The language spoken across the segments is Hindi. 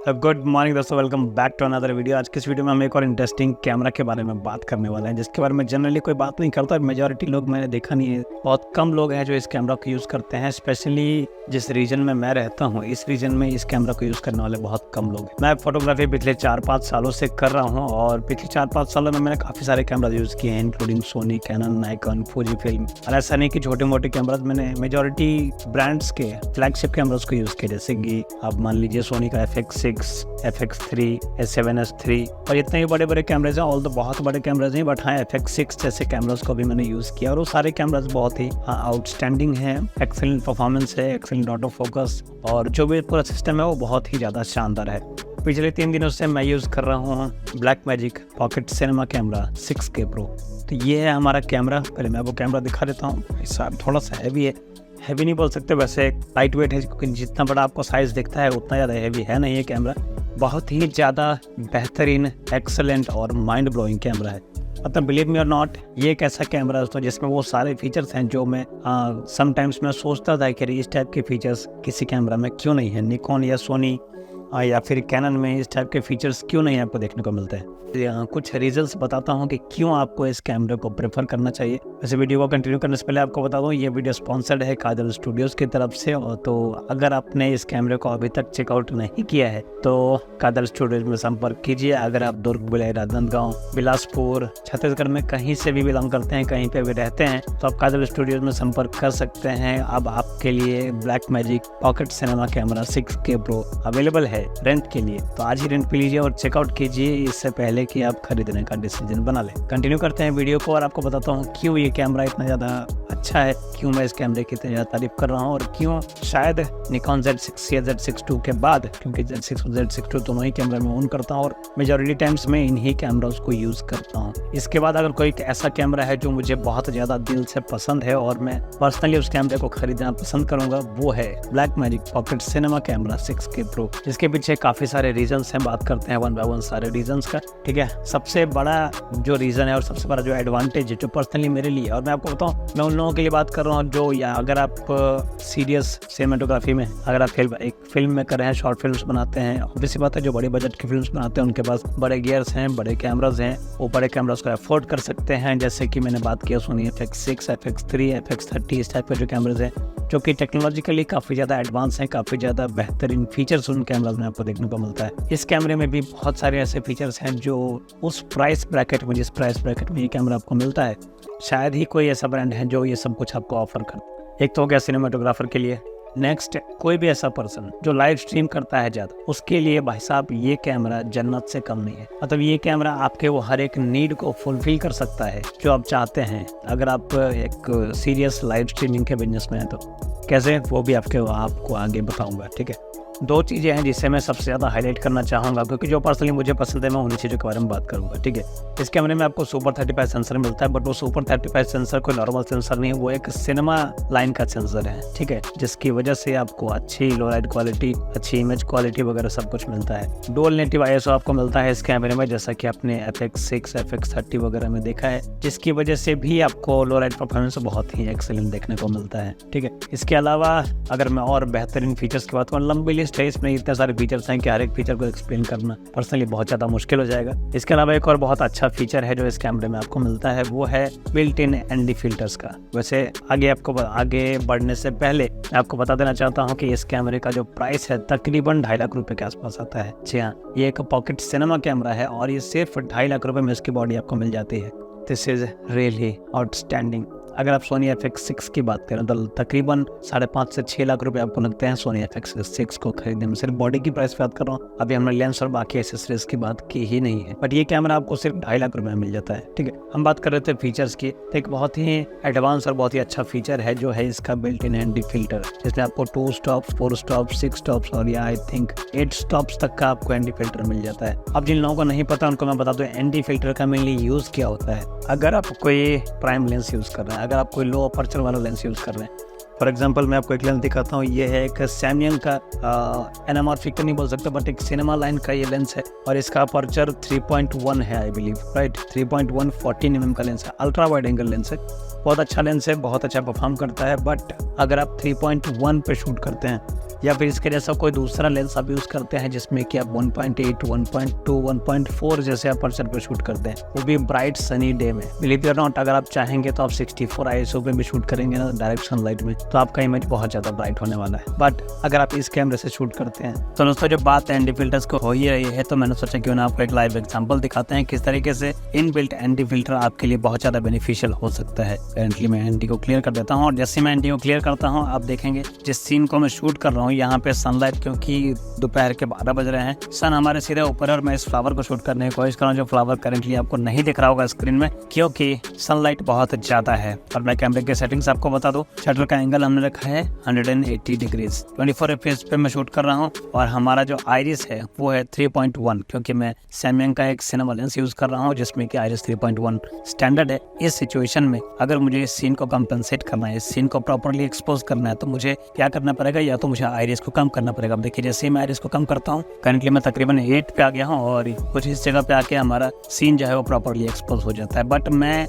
गुड मॉर्निंग दोस्तों, welcome back to another video. आज की इस वीडियो में हम एक और इंटरेस्टिंग कैमरा के बारे में बात करने वाले हैं, जिसके बारे में जनरली कोई बात नहीं करता। मेजॉरिटी लोग मैंने देखा नहीं है, बहुत कम लोग हैं जो इस कैमरा को यूज़ करते हैं। स्पेशली जिस रीजन में मैं रहता हूँ, इस रीजन में इस कैमरा को यूज़ करने वाले बहुत कम लोग हैं। मैं फोटोग्राफी पिछले 4-5 सालों से कर रहा हूँ और पिछले 4-5 सालों में मैंने काफ़ी सारे कैमरा यूज़ किए हैं, including Sony, Canon, Nikon, Fuji film. और ऐसा नहीं कि छोटे मोटे कैमरा, मैंने मेजॉरिटी ब्रांड्स के फ्लैगशिप कैमरास को यूज़ किया, जैसे कि आप मान लीजिए सोनी का FX6, FX3, A7S3 और इतने ही बड़े बड़े कैमराज हैं। ऑल तो बहुत बड़े कैमराज हैं, बट हाँ FX6 जैसे कैमराज को भी मैंने यूज़ किया और वो सारे कैमराज बहुत ही आउटस्टैंडिंग हैं। एक्सेलेंट परफॉर्मेंस है, एक्सेलेंट ऑटो फोकस और जो भी पूरा सिस्टम है वो बहुत ही ज़्यादा शानदार है। पिछले 3 दिनों से मैं यूज़ कर रहा हूँ Blackmagic pocket cinema camera 6K Pro। तो ये है हमारा कैमरा। पहले मैं वो कैमरा दिखा देता हूँ। थोड़ा सा हैवी है, हैवी नहीं बोल सकते, वैसे लाइट वेट है, क्योंकि जितना बड़ा आपको साइज़ दिखता है उतना ज़्यादा हैवी है नहीं ये कैमरा। बहुत ही ज़्यादा बेहतरीन, एक्सेलेंट और माइंड ब्लोइंग कैमरा है। मतलब बिलीव मी और नॉट, ये एक ऐसा कैमरा है दोस्तों जिसमें वो सारे फीचर्स हैं जो मैं समटाइम्स मैं सोचता था कि इस टाइप के फीचर्स किसी कैमरा में क्यों नहीं है। निकॉन या सोनी या फिर कैनन में इस टाइप के फीचर्स क्यों नहीं आपको देखने को मिलते हैं। कुछ रीजंस बताता हूँ कि क्यों आपको इस कैमरे को प्रेफर करना चाहिए। वैसे वीडियो को कंटिन्यू करने से पहले आपको बता दूँ, ये वीडियो स्पॉन्सर्ड है काजल स्टूडियोज़ की तरफ से। और तो अगर आपने इस कैमरे को अभी तक चेकआउट नहीं किया है तो काजल स्टूडियोज़ में संपर्क कीजिए। अगर आप दुर्ग, बिलाई, राजनांदगांव, बिलासपुर, छत्तीसगढ़ में कहीं से भी बिलोंग करते हैं, कहीं पे भी रहते हैं, तो आप काजल स्टूडियोज़ में संपर्क कर सकते हैं। अब आपके लिए Blackmagic pocket cinema camera 6K Pro available है रेंट के लिए। तो आज ही रेंट पे लीजिए और चेकआउट कीजिए, इससे पहले कि आप खरीदने का डिसीजन बना लें। कंटिन्यू करते हैं वीडियो को और आपको बताता हूँ क्यों ये कैमरा इतना ज़्यादा अच्छा है, क्यों मैं इस कैमरे की इतनी ज़्यादा तारीफ कर रहा हूँ और क्यों शायद निकॉन Z6 या Z6 II के बाद, क्योंकि Z6 और Z6 II दोनों ही कैमरा में ऑन करता हूँ और मेजॉरिटी टाइम्स में इन्हीं कैमरास को यूज़ करता हूँ। इसके बाद अगर कोई ऐसा कैमरा है जो मुझे बहुत ज़्यादा दिल से पसंद है और मैं पर्सनली उस कैमरे को खरीदना पसंद करूँगा, वो है Blackmagic pocket cinema camera 6K Pro। इसके पीछे काफ़ी सारे रीजंस हैं, बात करते हैं वन बाय वन सारे रीजंस का। ठीक है, सबसे बड़ा जो रीज़न है और सबसे बड़ा जो एडवांटेज है जो पर्सनली मेरे लिए, और मैं आपको बताऊं, मैं उन लोगों के लिए बात कर रहा हूं जो, या अगर आप सीरियस सिनेमेटोग्राफी में, अगर आप एक फिल्म में कर रहे हैं, शॉर्ट फिल्म्स बनाते हैं, ऑब्वियस बात है जो बड़े बजट की फिल्म्स बनाते हैं उनके पास बड़े गियर्स हैं, बड़े कैमराज हैं, वो बड़े कैमराज को अफोर्ड कर सकते हैं। जैसे कि मैंने बात किया सोनी FX6, FX3, FX30, इस टाइप के जो कैमराज हैं जो कि टेक्नोलॉजिकली काफ़ी ज़्यादा एडवांस हैं, काफ़ी ज़्यादा बेहतरीन फीचर्स उन कैमराज में आपको देखने को मिलता है। इस कैमरे में भी बहुत सारे ऐसे फीचर्स हैं जो उस प्राइस ब्रैकेट में, जिस प्राइस ब्रैकेट में ये कैमरा आपको मिलता है, शायद ही कोई ऐसा ब्रांड है जो ये सब कुछ आपको ऑफर करता है। एक तो हो गया सिनेमाटोग्राफर के लिए। नेक्स्ट, कोई भी ऐसा पर्सन जो लाइव स्ट्रीम करता है ज़्यादा, उसके लिए भाई साहब ये कैमरा जन्नत से कम नहीं है। मतलब ये कैमरा आपके वो हर एक नीड को फुलफिल कर सकता है जो आप चाहते हैं। अगर आप एक सीरियस लाइव स्ट्रीमिंग के बिजनेस में हैं तो कैसे, वो भी आपको आगे बताऊंगा। ठीक है, 2 चीज़ें हैं जिसे मैं सबसे ज़्यादा हाईलाइट करना चाहूँगा, क्योंकि जो पर्सनली मुझे पसंद है मैं उन्हीं चीज़ों के बारे में बात करूँगा। ठीक है, इस कैमरे में आपको सुपर 35 सेंसर मिलता है, बट वो सुपर 35 सेंसर कोई नॉर्मल सेंसर नहीं है, वो एक सिनेमा लाइन का सेंसर है। ठीक है, जिसकी वजह से आपको अच्छी लो लाइट क्वालिटी, अच्छी इमेज क्वालिटी वगैरह सब कुछ मिलता है। डुअल नेटिव ISO आपको मिलता है इस कैमरे में, जैसा कि आपने FX6, FX30 वगैरह में देखा है, जिसकी वजह से भी आपको लो लाइट परफॉर्मेंस बहुत ही एक्सेलेंट देखने को मिलता है। ठीक है, इसके अलावा अगर मैं और बेहतरीन फीचर्स की बात करूँ, लंबी लिस्ट है, इसमें इतने सारे फीचर्स हैं कि हर एक फीचर को एक्सप्लेन करना पर्सनली बहुत ज़्यादा मुश्किल हो जाएगा। इसके अलावा एक और बहुत अच्छा फीचर है जो इस कैमरे में आपको मिलता है, वो है बिल्ट इन ND फिल्टर्स का। वैसे आगे बढ़ने से पहले मैं आपको बता देना चाहता हूँ कि इस कैमरे का जो प्राइस है तकरीबन 2.5 लाख रुपए के आसपास आता है। जी हाँ, ये एक पॉकेट सिनेमा कैमरा है और ये सिर्फ 2.5 लाख रुपए में इसकी बॉडी आपको मिल जाती है। This is really outstanding. अगर आप सोनी FX6 की बात करें तो तकरीबन 5.5 से 6 लाख रुपए आपको लगते हैं सोनी FX6 को खरीदने में। सिर्फ बॉडी की प्राइस बात कर रहा हूँ, अभी हमने लेंस और बाकी एक्सेसरीज की बात की ही नहीं है, बट ये कैमरा आपको सिर्फ 2.5 लाख रुपए में मिल जाता है। ठीक है, हम बात कर रहे थे फीचर्स की, तो एक बहुत ही एडवांस और बहुत ही अच्छा फीचर है जो है इसका बिल्ट इन ND फिल्टर, जिसमें आपको 2 स्टॉप्स, 4 स्टॉप्स, 6 स्टॉप्स और या आई थिंक 8 स्टॉप्स तक का आपको ND फिल्टर मिल जाता है। अब जिन लोगों को नहीं पता उनको मैं बता दूं ND फिल्टर का मेनली यूज़ क्या होता है। अगर आप कोई प्राइम लेंस यूज़ कर रहे हैं, अगर आप कोई लो अपर्चर वाला लेंस यूज़ कर रहे हैं, फॉर एग्जांपल मैं आपको एक लेंस दिखाता हूँ। ये है एक सैमयंग का एनामॉर्फिक तो नहीं बोल सकते, बट एक सिनेमा लाइन का ये लेंस है और इसका अपर्चर 3.1 है, आई बिलीव, राइट। 3.1 14 mm का लेंस है, अल्ट्रा वाइड एंगल लेंस है, बहुत अच्छा लेंस है, बहुत अच्छा परफॉर्म करता है। बट अगर आप 3.1 पे शूट करते हैं या फिर इसके जैसा कोई दूसरा लेंस आप यूज़ करते हैं जिसमें कि आप 1.8, 1.2, 1.4 जैसे अपर्चर पे शूट करते हैं, वो भी ब्राइट सनी डे में, बिलीव इट और नॉट, अगर आप चाहेंगे तो आप 64 ISO पे भी शूट करेंगे ना डायरेक्ट सनलाइट में, तो आपका इमेज बहुत ज़्यादा ब्राइट होने वाला है। बट अगर आप इस कैमरे से शूट करते हैं तो दोस्तों जब बात एंटी फिल्टर्स को हो ही रही है तो मैंने सोचा क्यों ना आपको एक लाइव एग्जांपल दिखाते हैं किस तरीके से इनबिल्ट एंटी फिल्टर आपके लिए बहुत ज़्यादा बेनिफिशियल हो सकता है। करंटली मैं एंटी को क्लियर कर देता हूँ और जैसे मैं एंटी को क्लियर करता हूँ आप देखेंगे जिस सीन को मैं शूट कर रहा हूँ यहाँ पे सनलाइट, क्योंकि दोपहर के 12 बज रहे हैं, सन हमारे सीधे ऊपर है और मैं इस फ्लावर को शूट करने की कोशिश कर रहा हूँ जो फ्लावर करंटली आपको नहीं दिख रहा होगा स्क्रीन में क्योंकि सनलाइट बहुत ज़्यादा है। और मैं कैमरे के सेटिंग्स आपको बता दूँ, शटर का एंगल हमने रखा है 180 डिग्रीज, 24 FPS पे मैं शूट कर रहा हूँ और हमारा जो आइरिस है वो है 3.1 क्योंकि मैं सैमसंग का एक सिनेमा लेंस यूज़ कर रहा हूँ जिसमें कि आइरिस 3.1 स्टैंडर्ड है। इस सिचुएशन में अगर मुझे इस सीन को कंपनसेट करना है, इस सीन को प्रॉपरली एक्सपोज करना है तो मुझे क्या करना पड़ेगा, या तो मुझे आइरिस को कम करना पड़ेगा। अब देखिए जैसे मैं आइरिस को कम करता हूँ करंटली मैं तकरीबन 8 पे आ गया हूँ और कुछ इस जगह पे आके हमारा सीन जो है वो प्रॉपरली एक्सपोज हो जाता है। बट मैं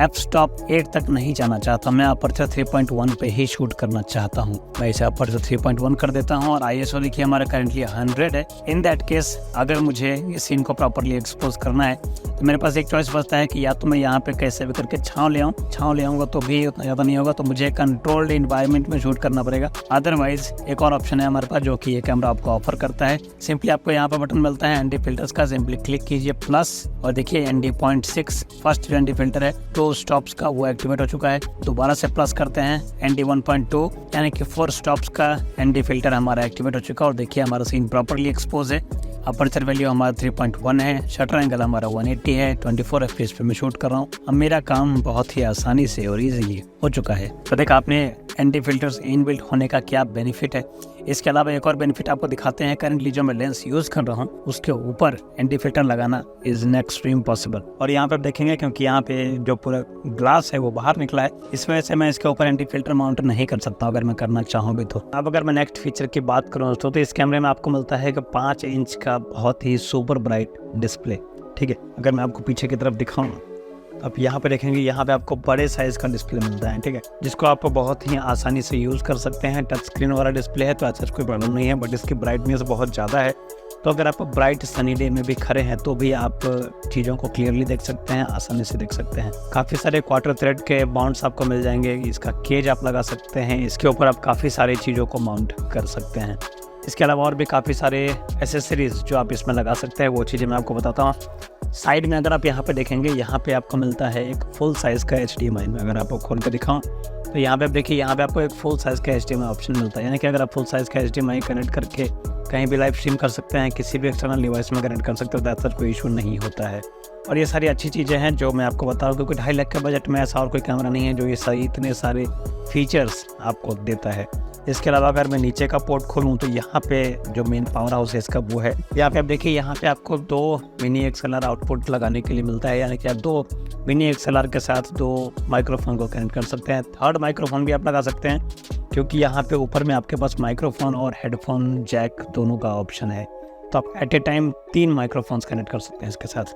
एफ स्टॉप 8 तक नहीं जाना चाहता, मैं अपर्चर 3.1 पे ही शूट करना चाहता हूँ। मैं इसे अपर्चर 3.1 कर देता हूँ और ISO देखिए हमारा करंटली 100 है। इन दैट केस अगर मुझे इस सीन को प्रॉपरली एक्सपोज करना है तो मेरे पास एक चॉइस बचता है कि या तो मैं यहाँ पे कैसे भी करके छाँव ले आऊँगा तो भी उतना ज़्यादा नहीं होगा, तो मुझे कंट्रोल्ड इन्वायरमेंट में शूट करना पड़ेगा। अदरवाइज एक और ऑप्शन है हमारे पास जो कि ये कैमरा आपको ऑफर करता है। सिंपली आपको यहाँ पर बटन मिलता है एंटी फिल्टर्स का, सिंपली क्लिक कीजिए प्लस और देखिए ND.6 फर्स्ट जो एंटी फिल्टर है 2 स्टॉप्स का वो एक्टिवेट हो चुका है। दोबारा से प्लस करते हैं ND1.2 यानी कि 4 स्टॉप्स का एंटी फिल्टर हमारा एक्टिवेट हो चुका है और देखिए हमारा सीन प्रॉपरली एक्सपोज है। अपर्चर वैल्यू हमारा 3.1 है, शटर एंगल हमारा 180 है, 24 FPS पे मैं शूट कर रहा हूँ। अब मेरा काम बहुत ही आसानी से और इजीली हो चुका है। तो देखा आपने एंटी फिल्टर्स इनबिल्ट होने का क्या बेनिफिट है। इसके अलावा एक और बेनिफिट आपको दिखाते हैं। करंटली जो मैं लेंस यूज़ कर रहा हूँ उसके ऊपर एंटी फिल्टर लगाना इज एन एक्सट्रीम पॉसिबल, और यहाँ पर देखेंगे क्योंकि यहाँ पे जो पूरा ग्लास है वो बाहर निकला है, इस वजह से मैं इसके ऊपर एंटी फिल्टर माउंट नहीं कर सकता अगर मैं करना चाहूँ भी तो। अब अगर मैं नेक्स्ट फीचर की बात करूँ दोस्तों तो इस कैमरे में आपको मिलता है कि 5 इंच का बहुत ही सुपर ब्राइट डिस्प्ले। ठीक है, अगर मैं आपको पीछे की तरफ दिखाऊँ अब यहाँ पे देखेंगे, यहाँ पे आपको बड़े साइज का डिस्प्ले मिलता है। ठीक है, जिसको आप बहुत ही आसानी से यूज़ कर सकते हैं। टच स्क्रीन वाला डिस्प्ले है तो ऐसा कोई प्रॉब्लम नहीं है, बट इसकी ब्राइटनेस बहुत ज़्यादा है तो अगर आप ब्राइट सनी डे में भी खड़े हैं तो भी आप चीज़ों को क्लियरली देख सकते हैं, आसानी से देख सकते हैं। काफ़ी सारे क्वार्टर थ्रेड के बाउंड्स आपको मिल जाएंगे, इसका केज आप लगा सकते हैं, इसके ऊपर आप काफ़ी सारी चीज़ों को माउंट कर सकते हैं। इसके अलावा और भी काफ़ी सारे एसेसरीज जो आप इसमें लगा सकते हैं वो चीज़ें मैं आपको बताता हूँ। साइड में अगर आप यहाँ पे देखेंगे, यहाँ पे आपको मिलता है एक फुल साइज़ का HDMI। में अगर आपको खोल कर दिखाऊँ तो यहाँ पे आप देखिए, यहाँ पे आपको एक फुल साइज़ का HDMI ऑप्शन मिलता है, यानी कि अगर आप फुल साइज़ का HDMI कनेक्ट करके कहीं भी लाइव स्ट्रीम कर सकते हैं, किसी भी एक्सटर्नल डिवाइस में कनेक्ट कर सकते हो, तो कोई इशू नहीं होता है। और ये सारी अच्छी चीज़ें हैं जो मैं आपको बता रहा हूँ, क्योंकि 2.5 लाख के बजट में ऐसा और कोई कैमरा नहीं है जो ये सारी इतने सारे फीचर्स आपको देता है। इसके अलावा अगर मैं नीचे का पोर्ट खोलूँ तो यहाँ पे जो मेन पावर हाउस है इसका वो है, यहाँ पे आप देखिए, यहाँ पे आपको 2 मिनी XLR आउटपुट लगाने के लिए मिलता है, यानी कि आप 2 मिनी XLR के साथ 2 माइक्रोफोन को कनेक्ट कर सकते हैं। 3rd माइक्रोफोन भी आप लगा सकते हैं क्योंकि यहाँ पे ऊपर में आपके पास माइक्रोफोन और हेडफोन जैक दोनों का ऑप्शन है, तो आप at a time 3 microphones connect कर सकते हैं इसके साथ।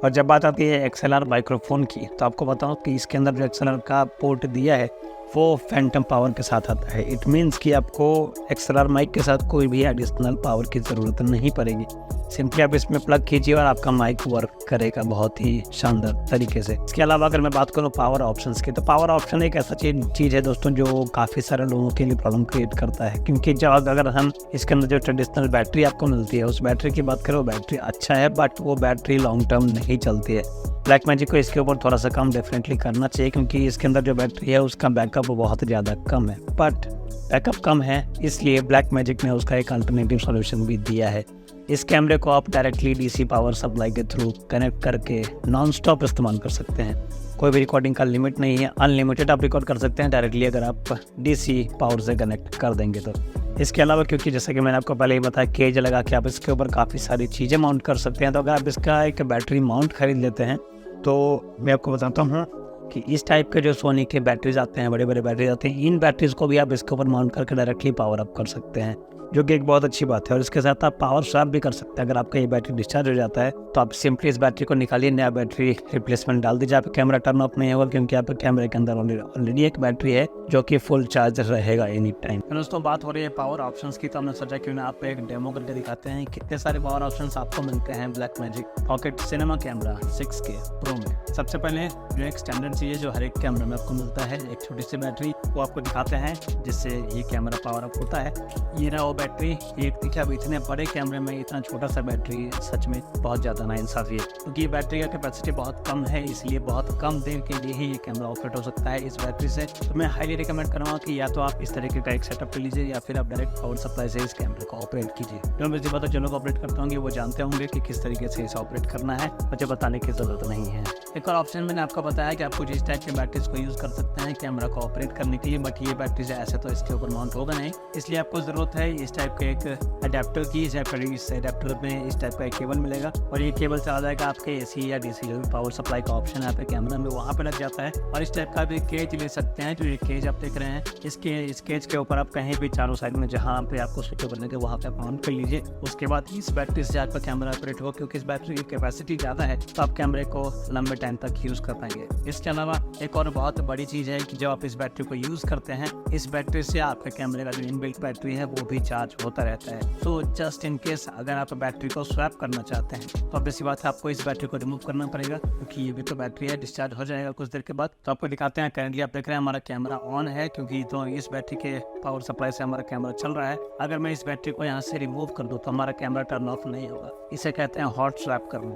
और जब बात आती है XLR माइक्रोफोन की तो आपको बताऊँ कि इसके अंदर जो XLR का पोर्ट दिया है वो फैंटम पावर के साथ आता है। इट मीन्स कि आपको XLR माइक के साथ कोई भी एडिशनल पावर की ज़रूरत नहीं पड़ेगी, सिंपली आप इसमें प्लग कीजिए और आपका माइक वर्क करेगा बहुत ही शानदार तरीके से। इसके अलावा अगर मैं बात करूँ पावर ऑप्शंस की, तो पावर ऑप्शन एक ऐसा चीज़ है दोस्तों जो काफ़ी सारे लोगों के लिए प्रॉब्लम क्रिएट करता है, क्योंकि जब अगर हम इसके अंदर जो ट्रेडिशनल बैटरी आपको मिलती है उस बैटरी की बात करें, वो बैटरी अच्छा है बट वो बैटरी लॉन्ग टर्म नहीं चलती है। ब्लैकमैजिक को इसके ऊपर थोड़ा सा कम डेफिनेटली करना चाहिए, क्योंकि इसके अंदर जो बैटरी है उसका बैकअप बहुत ज़्यादा कम है, बट बैकअप कम है इसलिए ब्लैकमैजिक ने उसका एक अल्टरनेटिव सॉल्यूशन भी दिया है। इस कैमरे को आप डायरेक्टली DC पावर सप्लाई के थ्रू कनेक्ट करके नॉन स्टॉप इस्तेमाल कर सकते हैं। कोई भी रिकॉर्डिंग का लिमिट नहीं है, अनलिमिटेड आप रिकॉर्ड कर सकते हैं डायरेक्टली अगर आप DC पावर से कनेक्ट कर देंगे तो। इसके अलावा क्योंकि जैसा कि मैंने आपको पहले ही बताया, केज लगा के आप इसके ऊपर काफ़ी सारी चीज़ें माउंट कर सकते हैं, तो अगर आप इसका एक बैटरी माउंट खरीद लेते हैं तो मैं आपको बताता हूँ कि इस टाइप के जो सोनी के बैटरीज आते हैं, बड़े बड़े बैटरीज आते हैं, इन बैटरीज को भी आप इसके ऊपर माउंट करके डायरेक्टली पावर अप कर सकते हैं। जो कि एक बहुत अच्छी बात है। और इसके साथ आप पावर स्वैप भी कर सकते हैं। अगर आपका ये बैटरी डिस्चार्ज हो जाता है तो आप सिंपली इस बैटरी को निकालिए, नया बैटरी रिप्लेसमेंट डाल दीजिए, आपका कैमरा टर्न ऑफ नहीं होगा, क्योंकि आपके कैमरे के अंदर ऑलरेडी एक बैटरी है जो कि फुल चार्ज रहेगा एनी टाइम। दोस्तों बात हो रही है पावर ऑप्शंस की, तो हमने सोचा क्यों ना आपको एक डेमो करके दिखाते हैं कितने सारे पावर ऑप्शंस आपको मिलते हैं Blackmagic pocket cinema camera 6K pro में। सबसे पहले जो एक स्टैंडर्ड चीज़ जो हर एक कैमरे में आपको मिलता है, एक छोटी सी बैटरी, वो आपको दिखाते हैं जिससे ये कैमरा पावर अप होता है। ये रहा वो बैटरी। ये देखिए अब इतने बड़े कैमरे में इतना छोटा सा बैटरी सच में बहुत ज़्यादा नाइंसाफ़ी है, क्योंकि ये बैटरी का कैपेसिटी बहुत कम है, इसलिए बहुत कम देर के लिए ही ये कैमरा ऑपरेट हो सकता है इस बैटरी से। तो मैं हाईली रिकमेंड करूँगा कि या तो आप इस तरीके का एक सेटअप कर लीजिए या फिर आप डायरेक्ट पावर सप्लाई से इस कैमरे को ऑपरेट कीजिए। जो मुझे पता जो लोग ऑपरेट करते होंगे वो जानते होंगे कि किस तरीके से इसे ऑपरेट करना है, मुझे बताने की ज़रूरत नहीं है। एक और ऑप्शन मैंने आपको बताया कि आप कुछ इस टाइप के बैटरीज को यूज़ कर सकते हैं कैमरा को ऑपरेट करने के लिए, बट ये बैटरीज ऐसे तो इसके ऊपर माउंट होगा नहीं, इसलिए आपको ज़रूरत है इस टाइप के एक अडेप्टर की। इस अडेप्टर में इस टाइप का एक केबल मिलेगा और ये केबल चला जाएगा आपके AC या DC जो भी पावर सप्लाई का ऑप्शन है आपके कैमरा में वहाँ पे लग जाता है। और इस टाइप का भी केज ले सकते हैं, जो ये केज आप देख रहे हैं, इस केज के ऊपर आप कहीं भी चारों साइड में जहाँ पे आपको स्विच करने के वहाँ पे आप ऑन कर लीजिए। उसके बाद इस बैटरी से आपका कैमरा ऑपरेट होगा, क्योंकि इस बैटरी की कैपेसिटी ज़्यादा है तो आप कैमरे को लंबे टाइम तक यूज़ कर पाएंगे। इसके अलावा एक और बहुत बड़ी चीज़ है कि जब आप इस बैटरी को यूज़ करते हैं, इस बैटरी से आपके कैमरे का जो इनबिल्ट बैटरी है वो भी चार्ज होता रहता है। तो जस्ट इन केस अगर आप बैटरी को स्वैप करना चाहते हैं तो ऑब्वियस बात है आपको इस बैटरी को रिमूव करना पड़ेगा, क्योंकि ये भी तो बैटरी है, डिस्चार्ज हो जाएगा कुछ देर के बाद। तो आपको दिखाते हैं, करेंटली आप देख रहे हैं हमारा कैमरा ऑन है, क्योंकि तो इस बैटरी के पावर सप्लाई से हमारा कैमरा चल रहा है। अगर मैं इस बैटरी को यहाँ से रिमूव कर दूँ तो हमारा कैमरा टर्न ऑफ नहीं होगा, इसे कहते हैं हॉट स्वैप करना।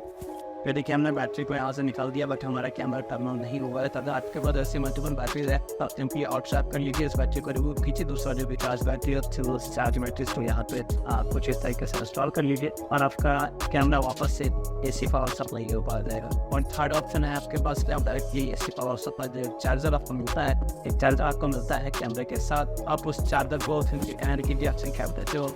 फिर देखिए हमने बैटरी को यहाँ से निकाल दिया, बट हमारा कैमरा टर्न ऑन नहीं हुआ है। तथा आपके पास ऐसी मल्टीपल बैटरीज है तो आप सिंपली आउट स्वैप कर लीजिए, इस बैटरी को रिमूव कीजिए, दूसरा जो भी चार्ज बैटरी है चार्ज बैटरीज को यहाँ पे आप कुछ इस तरीके से इंस्टॉल कर लीजिए और आपका कैमरा वापस से AC पावर सप्लाई के ऊपर आ जाएगा। और थर्ड ऑप्शन है आपके पास डायरेक्टली AC पावर सप्लाई जो चार्जर आपको मिलता है, एक चार्जर आपको मिलता है कैमरे के साथ। आप उस चार्जर को एंड कीजिए अपने कैमरे जो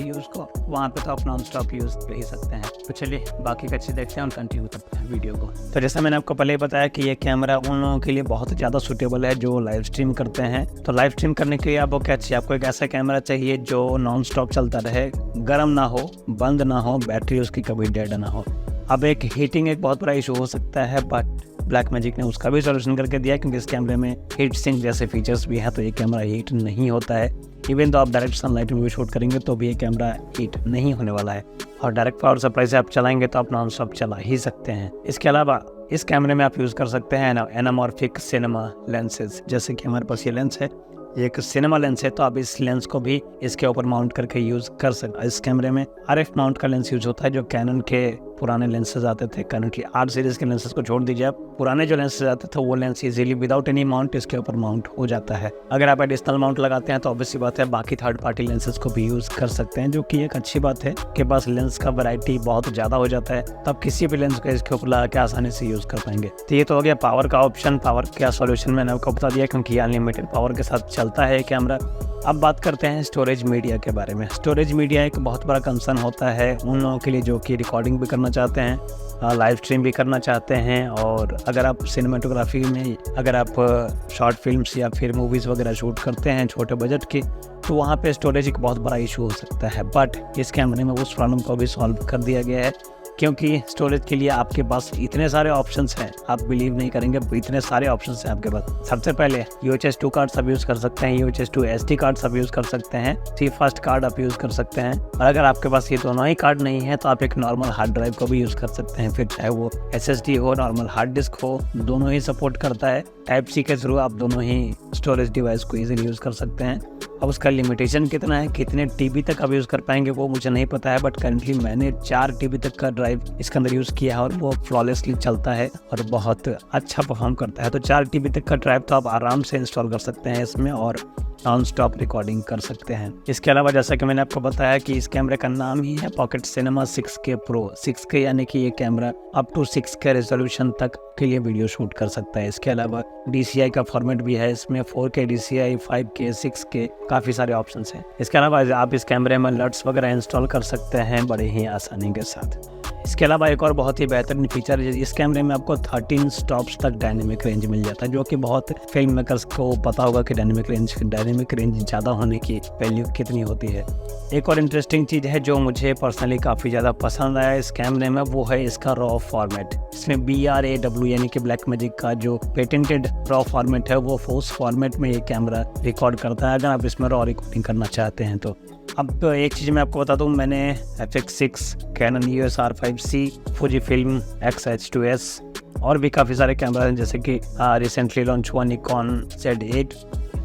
यूज़ को, वहाँ पे तो आप नॉन स्टॉप यूज़ कर ही सकते हैं। तो चलिए बाकी का चीज़ देखते हैं और कंटिन्यू करते हैं वीडियो को। तो जैसा मैंने आपको पहले ही बताया कि ये कैमरा उन लोगों के लिए बहुत ज़्यादा सूटेबल है जो लाइव स्ट्रीम करते हैं। तो लाइव स्ट्रीम करने के लिए आपको क्या चाहिए, आपको एक ऐसा कैमरा चाहिए जो नॉन स्टॉप चलता रहे, गर्म ना हो, बंद ना हो, बैटरी उसकी कभी डेड ना हो। अब एक हीटिंग एक बहुत बड़ा इशू हो सकता है, बट ब्लैकमैजिक ने उसका भी सॉल्यूशन करके दिया, क्योंकि इस कैमरे में हीट सिंक जैसे फीचर्स भी हैं, तो ये कैमरा हीट नहीं होता है। इवन तो आप डायरेक्ट सनलाइट में भी शूट करेंगे तो भी ये कैमरा हीट नहीं होने वाला है, और डायरेक्ट पावर सप्लाई से आप चलाएंगे तो आप नॉन स्टॉप चला ही सकते हैं। इसके अलावा इस कैमरे में आप यूज़ कर सकते हैं एनामॉर्फिक सिनेमा लेंसेज, जैसे कि हमारे पास ये लेंस है, ये एक सिनेमा लेंस है, तो आप इस लेंस को भी इसके ऊपर माउंट करके यूज़ कर सकते हैं। इस कैमरे में RF माउंट का लेंस यूज होता है, जो कैनन के पुराने लेंसेज आते थे, कैनन की 8 सीरीज़ के लेंसेज को छोड़ दीजिए, आप पुराने जो लेंसेज आते थे वो lens easily without any mount इसके ऊपर माउंट हो जाता है। अगर आप एडिशनल माउंट लगाते हैं तो ऑब्वियसली बात है बाकी थर्ड पार्टी लेंसेज को भी यूज़ कर सकते हैं, जो कि एक अच्छी बात है कि पास लेंस का वैरायटी बहुत ज़्यादा हो जाता है, तो आप किसी भी लेंस को इसके ऊपर लगा के आसानी से यूज़ कर पाएंगे। तो ये तो हो गया पावर का ऑप्शन। पावर का सॉल्यूशन मैंने आपको बता दिया, क्योंकि अनलिमिटेड पावर के साथ चलता है कैमरा। अब बात करते हैं स्टोरेज मीडिया के बारे में। स्टोरेज मीडिया एक बहुत बड़ा कंसर्न होता है उन लोगों के लिए जो कि रिकॉर्डिंग भी करना चाहते हैं, लाइव स्ट्रीम भी करना चाहते हैं, और अगर आप सिनेमाटोग्राफी में अगर आप शॉर्ट फिल्म्स या फिर मूवीज़ वगैरह शूट करते हैं छोटे बजट की, तो वहाँ पे स्टोरेज एक बहुत बड़ा इशू हो सकता है। बट इस कैमरे में उस प्रॉब्लम को भी सॉल्व कर दिया गया है, क्योंकि स्टोरेज के लिए आपके पास इतने सारे ऑप्शंस हैं, आप बिलीव नहीं करेंगे, इतने सारे ऑप्शंस हैं आपके पास। सबसे पहले UHS 2 कार्ड्स आप यूज़ कर सकते हैं, UHS 2 SD कार्ड्स आप यूज़ कर सकते हैं, CFast कार्ड आप यूज़ कर सकते हैं, और अगर आपके पास ये दोनों ही कार्ड नहीं है तो आप एक नॉर्मल हार्ड ड्राइव को भी यूज़ कर सकते हैं, फिर चाहे वो SSD हो, नॉर्मल हार्ड डिस्क हो, दोनों ही सपोर्ट करता है। Type-C के थ्रू आप दोनों ही स्टोरेज डिवाइस को ईजिली यूज़ कर सकते हैं। अब उसका लिमिटेशन कितना है, कितने TB तक आप यूज़ कर पाएंगे वो मुझे नहीं पता है, बट करेंटली मैंने 4 TB तक का ड्राइव इसके अंदर यूज़ किया है और वो फ्लॉलेसली चलता है और बहुत अच्छा परफॉर्म करता है। तो 4 TB तक का ड्राइव तो आप आराम से इंस्टॉल कर सकते हैं इसमें और नॉन स्टॉप रिकॉर्डिंग कर सकते हैं। इसके अलावा जैसा कि मैंने आपको बताया कि इस कैमरे का नाम ही है pocket cinema 6K pro. 6K यानी कि ये camera up to 6K resolution तक के लिए वीडियो शूट कर सकता है। इसके अलावा DCI का फॉर्मेट भी है इसमें, 4K DCI, 5K, 6K, काफ़ी सारे ऑप्शंस हैं। इसके अलावा आप इस कैमरे में LUTs वगैरह इंस्टॉल कर सकते हैं बड़े ही आसानी के साथ। इसके अलावा एक और बहुत ही बेहतरीन फीचर है, इस कैमरे में आपको 13 स्टॉप्स तक डायनेमिक रेंज मिल जाता है, जो कि बहुत फिल्म मेकर्स को पता होगा कि डायनेमिक रेंज ज़्यादा होने की वैल्यू कितनी होती है। एक और इंटरेस्टिंग चीज़ है जो मुझे पर्सनली काफ़ी ज़्यादा पसंद आया इस कैमरे में, वो है इसका रॉ फॉर्मेट। इसमें BRAW यानी कि ब्लैकमैजिक का जो पेटेंटेड रॉ फॉर्मेट है वो फोर्स फॉर्मेट में ये कैमरा रिकॉर्ड करता है, अगर आप इसमें रॉ रिकॉर्डिंग करना चाहते हैं तो। अब एक चीज़ मैं आपको बता दूँ, मैंने FX6, Canon EOS R5C, Fujifilm X-H2S और भी काफ़ी सारे कैमरा हैं जैसे कि रिसेंटली लॉन्च हुआ Nikon Z8,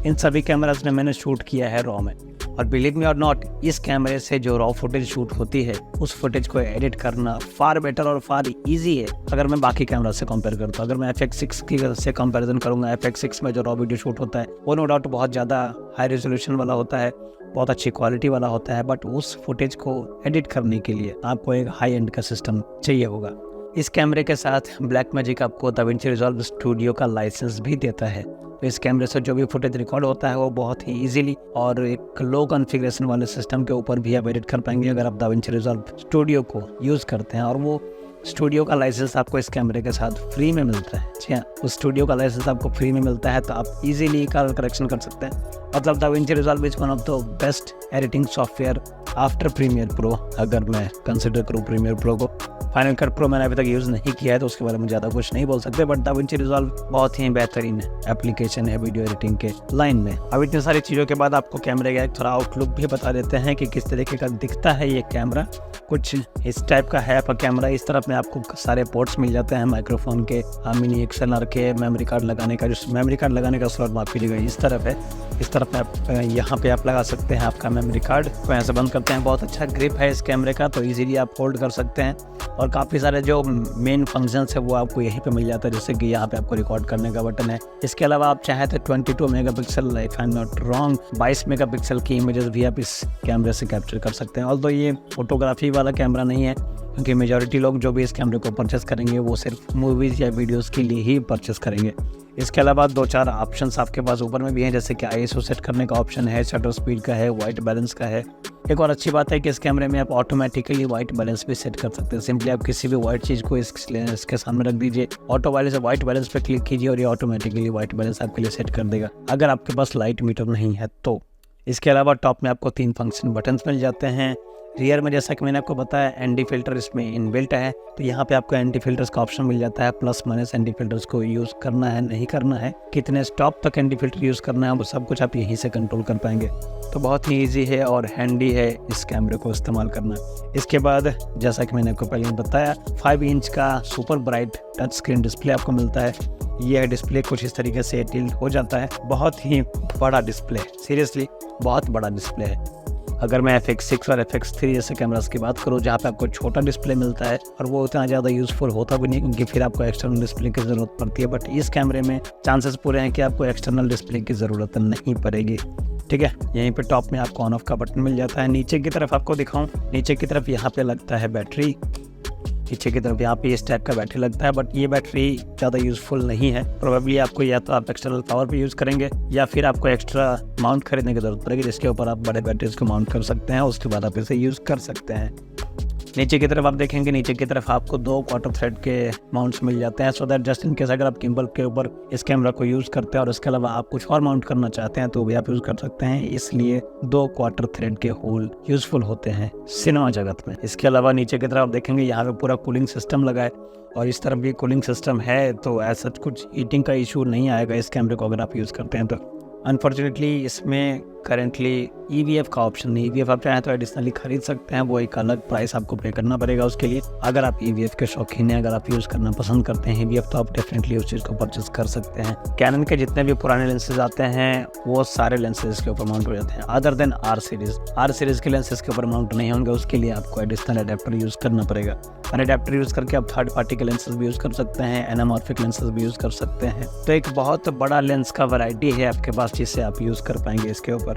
इन सभी कैमराज में मैंने शूट किया है रॉ में। और बिलीव मी और नॉट, इस कैमरे से जो रॉ फुटेज शूट होती है उस फुटेज को एडिट करना फार बेटर और फार इजी है अगर मैं बाकी कैमरा से कंपेयर करता हूँ। अगर मैं FX6 की से कंपैरिजन करूँगा, FX6 में जो रॉ वीडियो शूट होता है वो नो डाउट बहुत ज़्यादा हाई रेजोल्यूशन वाला होता है, बहुत अच्छी क्वालिटी वाला होता है, बट उस फुटेज को एडिट करने के लिए आपको एक हाई एंड का सिस्टम चाहिए होगा। इस कैमरे के साथ ब्लैकमैजिक आपको DaVinci Resolve स्टूडियो का लाइसेंस भी देता है, तो इस कैमरे से जो भी फुटेज रिकॉर्ड होता है वो बहुत ही इजीली और एक लो कॉन्फ़िगरेशन वाले सिस्टम के ऊपर भी आप एडिट कर पाएंगे अगर आप DaVinci Resolve स्टूडियो को यूज़ करते हैं। और वो स्टूडियो का लाइसेंस आपको इस कैमरे के साथ फ्री में मिलता है। जी हाँ, उस स्टूडियो का लाइसेंस आपको फ्री में मिलता है, तो आप इजीली कलर करेक्शन कर सकते हैं। मतलब DaVinci Resolve is one of the best editing software after Premiere Pro, अगर मैं कंसिडर करूँ प्रीमियर प्रो को। फाइनल कट प्रो मैंने अभी तक यूज़ नहीं किया है तो उसके बारे में ज़्यादा कुछ नहीं बोल सकते, बट DaVinci Resolve बहुत ही बेहतरीन एप्लीकेशन है वीडियो एडिटिंग के लाइन में। अब इतनी सारी चीज़ों के बाद आपको कैमरे का एक थोड़ा आउटलुक भी बता देते हैं कि किस तरीके का दिखता है ये कैमरा। कुछ इस टाइप का है आपका कैमरा। इस तरफ में आपको सारे पोर्ट्स मिल जाते हैं माइक्रोफोन के, मिनी XLR के, मेमोरी कार्ड लगाने का, जो मेमोरी कार्ड लगाने का स्लॉट माफ कीजिएगा इस तरफ है। इस तरफ में आप यहाँ पे आप लगा सकते हैं आपका मेमोरी कार्ड को, यहाँ से बंद करते हैं। बहुत अच्छा ग्रिप है इस कैमरे का, तो इजीली आप होल्ड कर सकते हैं। और काफ़ी सारे जो मेन फंक्शंस है वो आपको यहीं पे मिल जाता है, जैसे कि यहाँ पे आपको रिकॉर्ड करने का बटन है। इसके अलावा आप चाहें तो 22 megapixel, if I am not wrong 22 megapixel की इमेजेस भी आप इस कैमरे से कैप्चर कर सकते हैं। ऑल्दो ये फोटोग्राफी वाला कैमरा नहीं है, क्योंकि मेजॉरिटी लोग जो भी इस कैमरे को परचेस करेंगे वो सिर्फ मूवीज़ या वीडियोज़ के लिए ही परचेस करेंगे। इसके अलावा 2-4 ऑप्शंस आपके पास ऊपर में भी हैं, जैसे कि ISO सेट करने का ऑप्शन है, शटर स्पीड का है, वाइट बैलेंस का है। एक और अच्छी बात है कि इस कैमरे में आप ऑटोमेटिकली वाइट बैलेंस भी सेट कर सकते हैं। सिंपली आप किसी भी वाइट चीज़ को इसके सामने रख दीजिए, ऑटो वाइट बैलेंस पे क्लिक कीजिए और ये ऑटोमेटिकली वाइट बैलेंस आपके लिए सेट कर देगा, अगर आपके पास लाइट मीटर नहीं है तो। इसके अलावा टॉप में आपको 3 फंक्शन बटन्स मिल जाते हैं। रियर में जैसा कि मैंने आपको बताया एंटी फिल्टर इसमें इनबिल्ट है, तो यहाँ पे आपको एंटी फिल्टर्स का ऑप्शन मिल जाता है। प्लस माइनस एंटी फिल्टर्स को यूज़ करना है नहीं करना है, कितने स्टॉप तक एंटी फिल्टर यूज़ करना है, वो सब कुछ आप यहीं से कंट्रोल कर पाएंगे। तो बहुत ही ईजी है और हैंडी है इस कैमरे को इस्तेमाल करना। इसके बाद जैसा कि मैंने आपको पहले बताया 5 इंच का super bright touch screen display आपको मिलता है। यह डिस्प्ले कुछ इस तरीके से टिल्ट हो जाता है, बहुत ही बड़ा डिस्प्ले, सीरियसली बहुत बड़ा डिस्प्ले है। अगर मैं FX6 और FX3 जैसे कैमरास की बात करूँ जहाँ पे आपको छोटा डिस्प्ले मिलता है और वो उतना ज़्यादा यूज़फुल होता भी नहीं, क्योंकि फिर आपको एक्सटर्नल डिस्प्ले की ज़रूरत पड़ती है, बट इस कैमरे में चांसेस पूरे हैं कि आपको एक्सटर्नल डिस्प्ले की ज़रूरत नहीं पड़ेगी। ठीक है, यहीं पे टॉप में आपको ऑन ऑफ का बटन मिल जाता है। नीचे की तरफ आपको दिखाऊं, नीचे की तरफ यहाँ पे लगता है बैटरी, पीछे की तरफ यहाँ पे इस टाइप का बैटरी लगता है, बट ये बैटरी ज़्यादा यूज़फुल नहीं है। प्रोबेबली आपको या तो आप एक्सटर्नल पावर पे यूज़ करेंगे या फिर आपको एक्स्ट्रा माउंट खरीदने की ज़रूरत पड़ेगी, जिसके ऊपर आप बड़े बैटरीज को माउंट कर सकते हैं, उसके बाद आप इसे यूज़ कर सकते हैं। नीचे की तरफ आप देखेंगे, नीचे की तरफ आपको 2 क्वार्टर थ्रेड के माउंट्स मिल जाते हैं, so that just in case अगर आप गिम्बल के ऊपर इस कैमरा को यूज़ करते हैं और इसके अलावा आप कुछ और माउंट करना चाहते हैं तो भी आप यूज़ कर सकते हैं। इसलिए 2 क्वार्टर थ्रेड के होल यूज़फुल होते हैं सिनेमा जगत में। इसके अलावा नीचे की तरफ आप देखेंगे यहाँ पे पूरा कूलिंग सिस्टम लगा है और इस तरफ भी कूलिंग सिस्टम है, तो ऐसा कुछ हीटिंग का इशू नहीं आएगा इस कैमरे को अगर आप यूज़ करते हैं तो। अनफॉर्चुनेटली इसमें करेंटली EVF का ऑप्शन नहीं। EVF आप चाहें तो एडिशनली खरीद सकते हैं, वो एक अलग प्राइस आपको पे करना पड़ेगा उसके लिए। अगर आप EVF के शौकीन हैं, अगर आप यूज़ करना पसंद करते हैं EVF, तो आप डेफिनेटली उस चीज़ को परचेस कर सकते हैं। कैनन के जितने भी पुराने लेंसेज आते हैं वो सारे लेंसेज के ऊपर माउंट हो जाते हैं, अदर देन R सीरीज़ के लेंसेज के ऊपर माउंट नहीं होंगे, उसके लिए आपको एडिशनल अडेप्टर यूज़ करना पड़ेगा। और अडेप्टर यूज़ करके आप थर्ड पार्टी के लेंसेज भी यूज़ कर सकते हैं, एनामॉर्फिक लेंसेज भी यूज़ कर सकते हैं। तो एक बहुत बड़ा लेंस का वैरायटी है आपके पास जिससे आप यूज़ कर पाएंगे इसके ऊपर।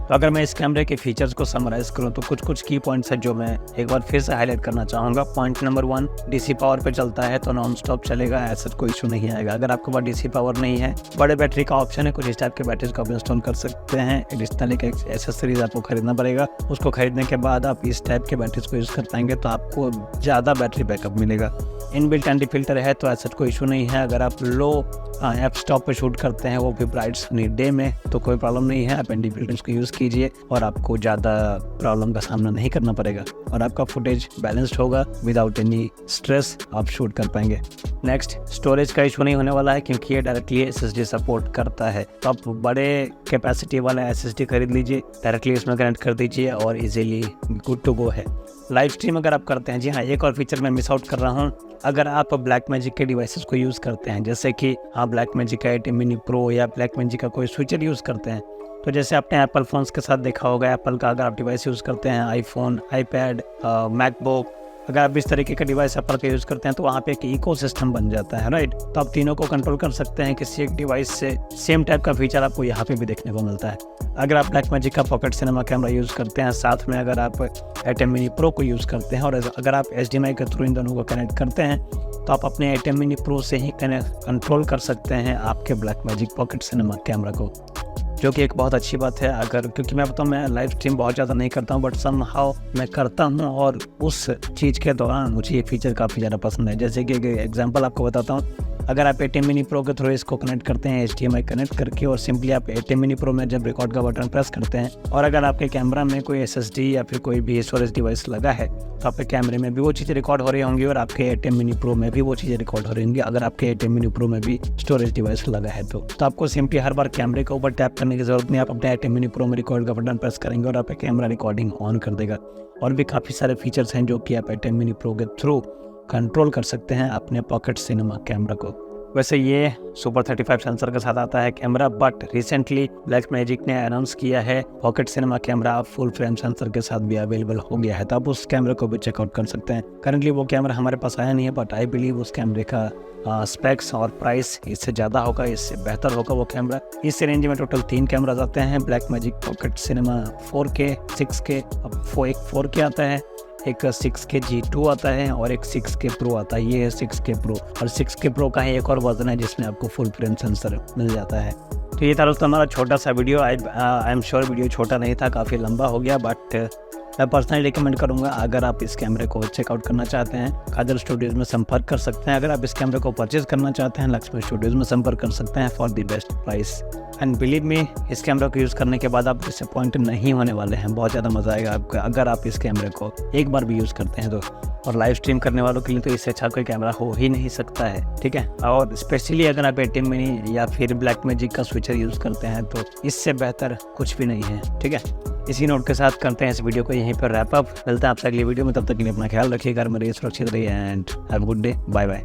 तो अगर मैं इस कैमरे के फीचर्स को समराइज़ करूँ तो कुछ की पॉइंट्स हैं जो मैं एक बार फिर से हाईलाइट करना चाहूँगा। पॉइंट नंबर 1, डीसी पावर पे चलता है तो नॉन स्टॉप चलेगा, ऐसा कोई इशू नहीं आएगा। अगर आपके पास डीसी पावर नहीं है, बड़े बैटरी का ऑप्शन है, कुछ इस टाइप के बैटरीज को आप इंस्टॉल कर सकते हैं। एडिशनल एक एसेसरीज आपको खरीदना पड़ेगा, उसको खरीदने के बाद आप इस टाइप के बैटरीज को यूज़ कर पाएंगे तो आपको ज़्यादा बैटरी बैकअप मिलेगा। इनबिल्ट एंटी फिल्टर है तो ऐसा कोई इशू नहीं है। अगर आप लो एफ स्टॉप पे शूट करते हैं, वो भी ब्राइट डे में, तो कोई प्रॉब्लम नहीं है। आप एंटी फिल्टर्स को यूज़ कीजिए और आपको ज़्यादा प्रॉब्लम का सामना नहीं करना पड़ेगा और आपका फुटेज बैलेंस्ड होगा। विदाउट एनी स्ट्रेस आप शूट कर पाएंगे। नेक्स्ट, स्टोरेज का इशू नहीं होने वाला है क्योंकि ये डायरेक्टली SSD सपोर्ट करता है। तो आप बड़े कैपेसिटी वाला SSD खरीद लीजिए, डायरेक्टली इसमें कनेक्ट कर दीजिए और इजीली गुड टू गो है। लाइव स्ट्रीम अगर आप करते हैं, जी हाँ, एक और फीचर मैं मिस आउट कर रहा हूँ। अगर आप ब्लैकमैजिक के डिवाइसेस को यूज़ करते हैं, जैसे कि आप ब्लैकमैजिक का A10 Mini Pro या ब्लैकमैजिक का कोई स्विचर यूज़ करते हैं, तो जैसे आपने एप्पल फ़ोन्स के साथ देखा होगा, एप्पल का अगर आप डिवाइस यूज़ करते हैं, आईफोन, आईपैड, मैकबुक, अगर आप इस तरीके का डिवाइस एप्पल का यूज़ करते हैं तो वहाँ पे एक इकोसिस्टम बन जाता है, राइट। तो आप तीनों को कंट्रोल कर सकते हैं किसी एक डिवाइस से। सेम टाइप का फीचर आपको यहाँ पे भी देखने को मिलता है। अगर आप ब्लैकमैजिक का पॉकेट सिनेमा कैमरा यूज़ करते हैं, साथ में अगर आप A10 Mini Pro को यूज़ करते हैं और अगर आप HDMI के थ्रू इन दोनों को कनेक्ट करते हैं, तो आप अपने A10 Mini Pro से ही कंट्रोल कर सकते हैं आपके ब्लैकमैजिक पॉकेट सिनेमा कैमरा को, जो कि एक बहुत अच्छी बात है। अगर, क्योंकि मैं बताऊँ, मैं लाइव स्ट्रीम बहुत ज़्यादा नहीं करता हूँ, बट समहाउ मैं करता हूँ और उस चीज़ के दौरान मुझे ये फीचर काफ़ी ज़्यादा पसंद है। जैसे कि एग्जांपल आपको बताता हूँ, अगर आप A10 Mini Pro के थ्रू इसको कनेक्ट करते हैं HDMI कनेक्ट करके, और सिंपली आप A10 Mini Pro में जब रिकॉर्ड का बटन प्रेस करते हैं और अगर आपके कैमरा में कोई SSD या फिर कोई भी स्टोरेज डिवाइस लगा है, तो आपके कैमरे में भी वो चीज़ें रिकॉर्ड हो रही होंगी और आपके A10 Mini Pro में भी वो चीज़ें रिकॉर्ड हो रही होंगी। अगर आपके A10 Mini Pro में भी स्टोरेज डिवाइस लगा है तो आपको सिंपली हर बार कैमरे के ऊपर टैप करने की ज़रूरत नहीं। आप अपने A10 Mini Pro में रिकॉर्ड का बटन प्रेस करेंगे और आपका कैमरा रिकॉर्डिंग ऑन कर देगा। और भी काफ़ी सारे फीचर्स हैं जो कि आप A10 Mini Pro के थ्रू कंट्रोल कर सकते हैं अपने पॉकेट सिनेमा कैमरा को। वैसे ये सुपर 35 सेंसर के साथ आता है कैमरा, बट रिसेंटली ब्लैकमैजिक ने अनाउंस किया है pocket cinema camera full frame sensor के साथ भी अवेलेबल हो गया है, तो आप उस कैमरे को भी चेकआउट कर सकते हैं। करंटली वो कैमरा हमारे पास आया नहीं है, बट आई बिलीव उस कैमरे का स्पेक्स और प्राइस इससे ज़्यादा होगा, इससे बेहतर होगा वो कैमरा। इस रेंज में टोटल 3 कैमराज आते हैं। Blackmagic pocket cinema 4K, 6K, अब एक 4K आता है, एक 6K G2 आता है और एक 6K Pro आता है। ये है 6K Pro, और 6K Pro का ही एक और वर्जन है जिसमें आपको फुल फ्रेम सेंसर मिल जाता है। तो ये था दोस्तों हमारा छोटा सा video. I am sure video छोटा नहीं था, काफ़ी लंबा हो गया, बट मैं पर्सनली रिकमेंड करूंगा, अगर आप इस कैमरे को चेकआउट करना चाहते हैं, काजल स्टूडियोज़ में संपर्क कर सकते हैं। अगर आप इस कैमरे को परचेज करना चाहते हैं, लक्ष्मी स्टूडियोज़ में संपर्क कर सकते हैं for the best price. And believe me, इस कैमरा को यूज़ करने के बाद आप डिसअपॉइंट नहीं होने वाले हैं। बहुत ज़्यादा मज़ा आएगा आपका अगर आप इस कैमरे को एक बार भी यूज़ करते हैं तो। और लाइव स्ट्रीम करने वालों के लिए तो इससे अच्छा कोई कैमरा हो ही नहीं सकता है, ठीक है। और स्पेशली अगर आप A10 Mini या फिर ब्लैकमैजिक का स्विचर यूज़ करते हैं तो इससे बेहतर कुछ भी नहीं है, ठीक है। इसी नोट के साथ करते हैं इस वीडियो को यहीं पर रैप अप। मिलते हैं आपसे अगली वीडियो में, तब तक के लिए अपना ख्याल रखिए, घर में रहिए, सुरक्षित रहिए and have a good day. Bye bye.